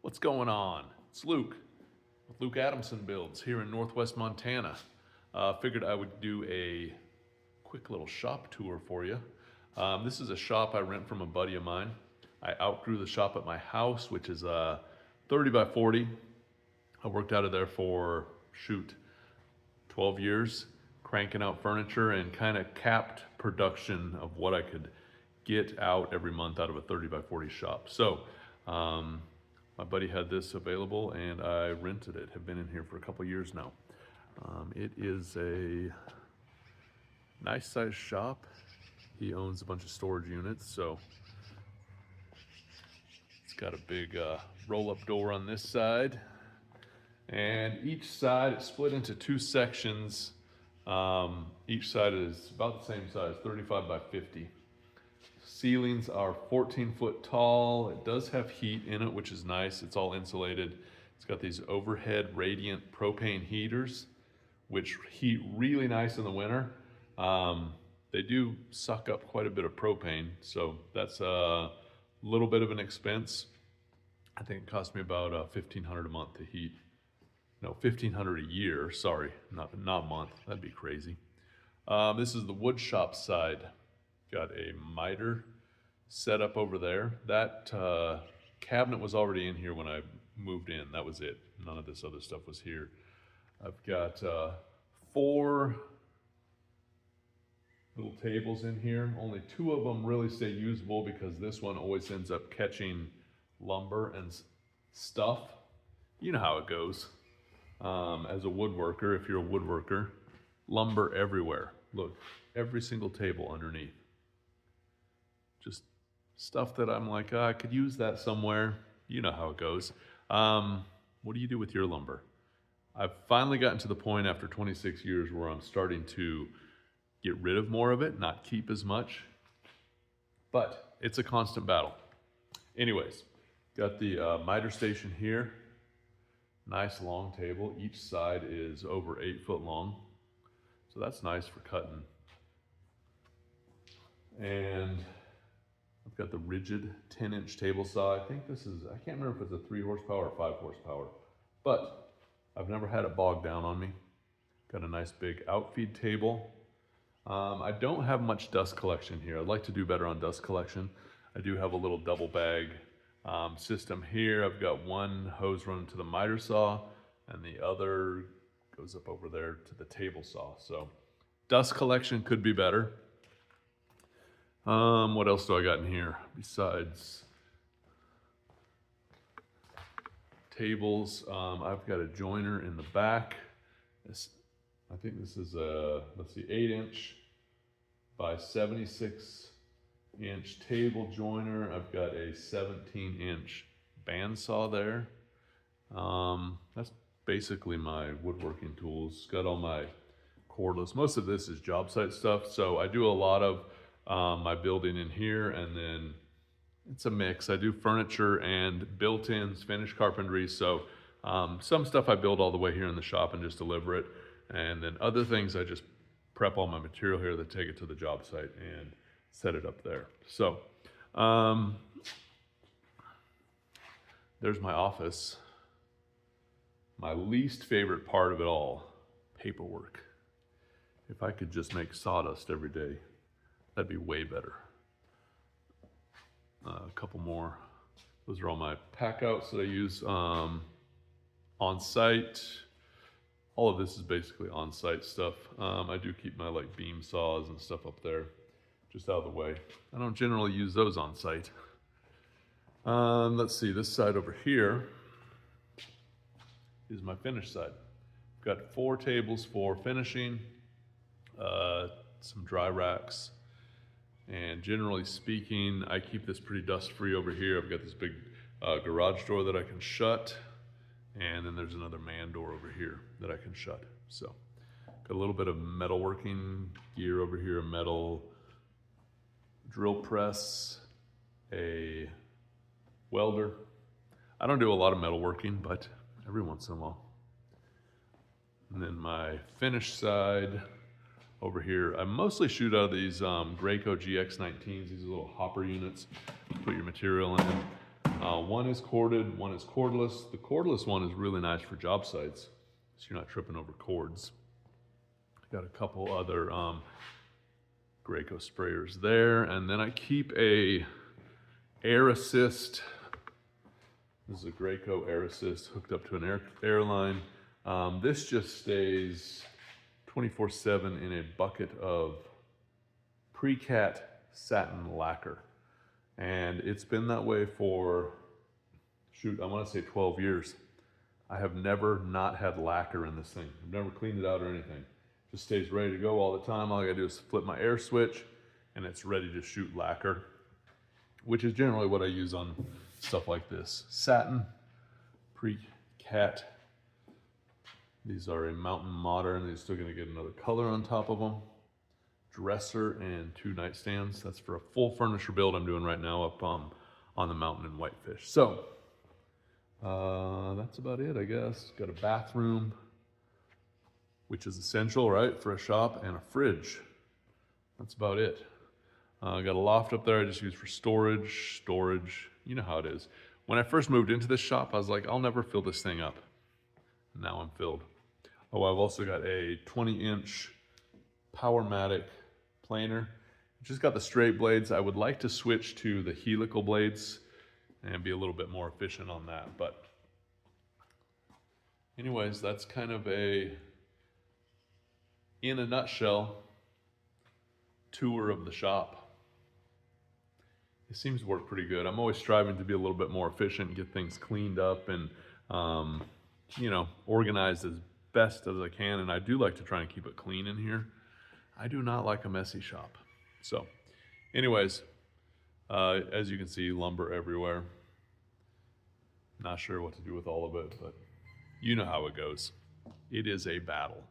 What's going on? It's Luke with Luke Adamson Builds here in Northwest Montana. Figured I would do a quick little shop tour for you. This is a shop I rent from a buddy of mine. I outgrew the shop at my house, which is 30 by 40. I worked out of there for, 12 years, cranking out furniture and kind of capped production of what I could get out every month out of a 30 by 40 shop. So, my buddy had this available and I rented it. Have been in here for a couple years now. It is a nice sized shop. He owns a bunch of storage units, so it's got a big roll-up door on this side. And each side is split into two sections. Each side is about the same size, 35 by 50. Ceilings are 14 foot tall. It does have heat in it, which is nice. It's all insulated. It's got these overhead radiant propane heaters, which heat really nice in the winter. They do suck up quite a bit of propane, so that's a little bit of an expense. I think it cost me about $1,500 a month to heat. No, $1,500 a year. Sorry, not a month. That'd be crazy. This is the wood shop side. Got a miter set up over there. That cabinet was already in here when I moved in. That was it. None of this other stuff was here. I've got 4 little tables in here. Only 2 of them really stay usable because this one always ends up catching lumber and stuff. You know how it goes. As a woodworker, if you're a woodworker, lumber everywhere. Look, every single table underneath. Just stuff that I'm like, I could use that somewhere. You know how it goes. What do you do with your lumber? I've finally gotten to the point after 26 years where I'm starting to get rid of more of it, not keep as much. But it's a constant battle. Anyways, got the miter station here. Nice long table. Each side is over 8 foot long. So that's nice for cutting. And I've got the rigid 10-inch table saw. I think this is, I can't remember if it's a 3 horsepower or 5 horsepower, but I've never had it bogged down on me. Got a nice big outfeed table. I don't have much dust collection here. I'd like to do better on dust collection. I do have a little double bag system here. I've got one hose running to the miter saw and the other goes up over there to the table saw. So dust collection could be better. What else do I got in here besides tables? I've got a joiner in the back. I think this is a, let's see, 8-inch by 76-inch table joiner. I've got a 17-inch bandsaw there. That's basically my woodworking tools. Got all my cordless. Most of this is job site stuff, so I do a lot of my building in here, and then it's a mix. I do furniture and built-ins, finished carpentry, so some stuff I build all the way here in the shop and just deliver it, and then other things I just prep all my material here to take it to the job site and set it up there. So there's my office. My least favorite part of it all, paperwork. If I could just make sawdust every day, that'd be way better. A couple more. Those are all my pack outs that I use on site. All of this is basically on site stuff. I do keep my beam saws and stuff up there just out of the way. I don't generally use those on site. Let's see, this side over here is my finish side. I've got 4 tables for finishing, some dry racks. And generally speaking, I keep this pretty dust-free over here. I've got this big garage door that I can shut, and then there's another man door over here that I can shut. So, got a little bit of metalworking gear over here, a metal drill press, a welder. I don't do a lot of metalworking, but every once in a while. And then my finish side over here, I mostly shoot out of these Graco GX19s, these little hopper units. Put your material in. One is corded, one is cordless. The cordless one is really nice for job sites, so you're not tripping over cords. Got a couple other Graco sprayers there, and then I keep a air assist. This is a Graco air assist hooked up to an air line. This just stays 24/7 in a bucket of pre-cat satin lacquer. And it's been that way for, shoot, I want to say 12 years. I have never not had lacquer in this thing. I've never cleaned it out or anything. Just stays ready to go all the time. All I gotta do is flip my air switch and it's ready to shoot lacquer, which is generally what I use on stuff like this. Satin, pre-cat. These are a Mountain Modern. They're still gonna get another color on top of them. Dresser and 2 nightstands. That's for a full furniture build I'm doing right now up on the mountain in Whitefish. So that's about it, I guess. Got a bathroom, which is essential, right, for a shop, and a fridge. That's about it. Got a loft up there I just use for storage. You know how it is. When I first moved into this shop, I was like, I'll never fill this thing up. Now I'm filled. Oh, I've also got a 20-inch Powermatic planer. Just got the straight blades. I would like to switch to the helical blades and be a little bit more efficient on that. But anyways, that's kind of in a nutshell, tour of the shop. It seems to work pretty good. I'm always striving to be a little bit more efficient, get things cleaned up and, organized as best as I can. And I do like to try and keep it clean in here. I do not like a messy shop. So anyways, as you can see, lumber everywhere. Not sure what to do with all of it, but you know how it goes. It is a battle.